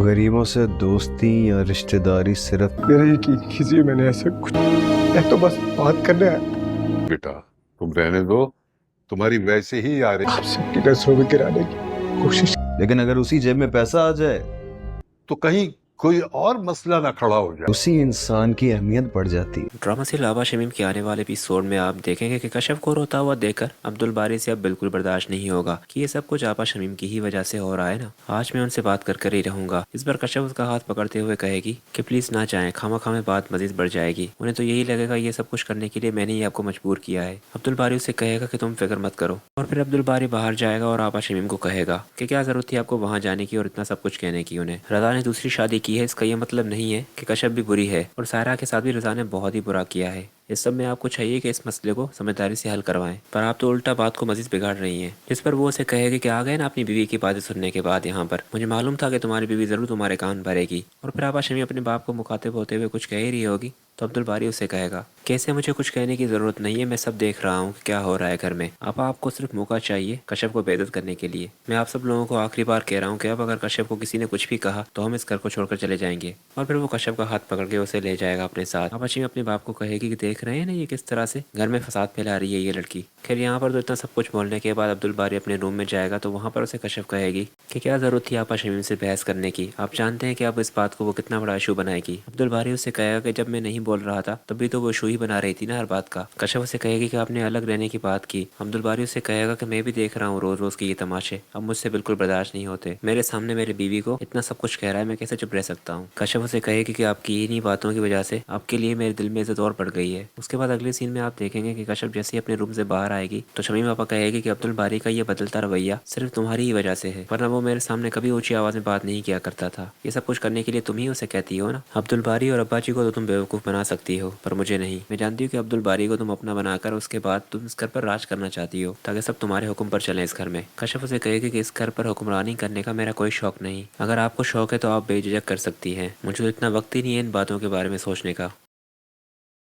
गरीबों से दोस्ती या रिश्तेदारी सिर्फ मेरा यकीन कीजिए मैंने ऐसा कुछ, मैं तो बस बात करना है बेटा तुम रहने दो, तुम्हारी वैसे ही आ रही आप सबकी नजरों में गिराने की कोशिश। लेकिन अगर उसी जेब में पैसा आ जाए तो कहीं कोई और मसला ना खड़ा हो जाए। उसी इंसान की अहमियत बढ़ जाती है। ड्रामा से लाबा शमीम के आने वाले एपिसोड में आप देखेंगे कि कशफ को रोता हुआ देखकर अब्दुल बारी से अब बिल्कुल बर्दाश्त नहीं होगा कि ये सब कुछ आपा शमीम की ही वजह से हो रहा है ना। आज मैं उनसे बात कर ही रहूंगा। इस बार कशफ उसका हाथ पकड़ते हुए कहेगी कि प्लीज ना जाएं, खामा खामे बात मजीद बढ़ जाएगी। उन्हें तो यही लगेगा ये सब कुछ करने के लिए मैंने ही आपको मजबूर किया है। अब्दुल बारी उसे कहेगा कि तुम फिक्र मत करो और फिर अब्दुल बारी बाहर जाएगा और आपा शमीम को कहेगा कि क्या जरूरत थी आपको वहाँ जाने की और इतना सब कुछ कहने की। उन्हें रजा ने दूसरी शादी की है, इसका ये मतलब नहीं है कि कशफ भी बुरी है और सायरा के साथ भी रजा ने बहुत ही बुरा किया है। इस सब में आपको चाहिए कि इस मसले को समझदारी से हल करवाएं, पर आप तो उल्टा बात को मजीद बिगाड़ रही हैं। जिस पर वो उसे कहेगी कि आ गए ना अपनी बीवी की बातें सुनने के बाद यहाँ पर, मुझे मालूम था कि तुम्हारी बीवी जरूर तुम्हारे कान भरेगी। और फिर आपा शमी अपने बाप को मुखातिब होते हुए कुछ कह ही रही होगी तो अब्दुल बारी उसे कहेगा कैसे मुझे कुछ कहने की जरूरत नहीं है, मैं सब देख रहा हूँ कि क्या हो रहा है घर में। आपको सिर्फ मौका चाहिए कश्यप को बेइज्जत करने के लिए। मैं आप सब लोगों को आखिरी बार कह रहा हूँ कि अब अगर कश्यप को किसी ने कुछ भी कहा तो हम इस घर को छोड़कर चले जाएंगे। और फिर वो कश्यप का हाथ पकड़ के उसे ले जाएगा अपने साथ। आपा शमी अपने बाप को कहेगी कि देख रहे हैं ना ये किस तरह से घर में फसाद फैला रही है ये लड़की। खैर यहाँ पर तो इतना सब कुछ बोलने के बाद अब्दुल बारी अपने रूम में जाएगा तो वहाँ पर उसे कश्यप कहेगी कि क्या जरूरत थी आपा शमीम से बहस करने की, आप जानते हैं कि अब इस बात को वो कितना बड़ा इशू बनाएगी। अब्दुल बारी उसे कहेगा कि जब मैं नहीं बोल रहा था तभी तो वो इशू ही बना रही थी ना हर बात का। कश्यप उसे कहेगी कि आपने अलग रहने की बात की। अब्दुल बारी उसे कहेगा कि मैं भी देख रहा हूँ रोज रोज के ये तमाशे, अब मुझसे बिल्कुल बर्दाश्त नहीं होते। मेरे सामने मेरी बीवी को इतना सब कुछ कह रहा है, मैं कैसे चुप रह सकता हूँ। कश्यप उसे कहेगी कि आपकी इन्हीं बातों की वजह से आपके लिए मेरे दिल में इज्जत और बढ़ गई है। उसके बाद अगले सीन में आप देखेंगे कि कश्यप जैसे ही अपने रूम से बाहर आएगी तो शमीम आपा कहेगी कि अब्दुल बारी का ये बदलता रवैया सिर्फ तुम्हारी ही वजह से है, वरना वो मेरे सामने कभी ऊंची आवाज में बात नहीं किया करता था। ये सब कुछ करने के लिए तुम ही उसे कहती हो ना। अब्दुल बारी और अब्बा जी को तो तुम बेवकूफ बना सकती हो पर मुझे नहीं। मैं जानती हूँ कि अब्दुल बारी को तुम अपना बनाकर उसके बाद तुम इस घर पर राज करना चाहती हो ताकि सब तुम्हारे हुक्म पर चले इस घर में। कश्यप उसे कहेगी कि इस घर पर हुक्मरानी करने का मेरा कोई शौक नहीं, अगर आपको शौक है तो आप बेझिझक कर सकती हैं, मुझे तो इतना वक्त ही नहीं है इन बातों के बारे में सोचने का।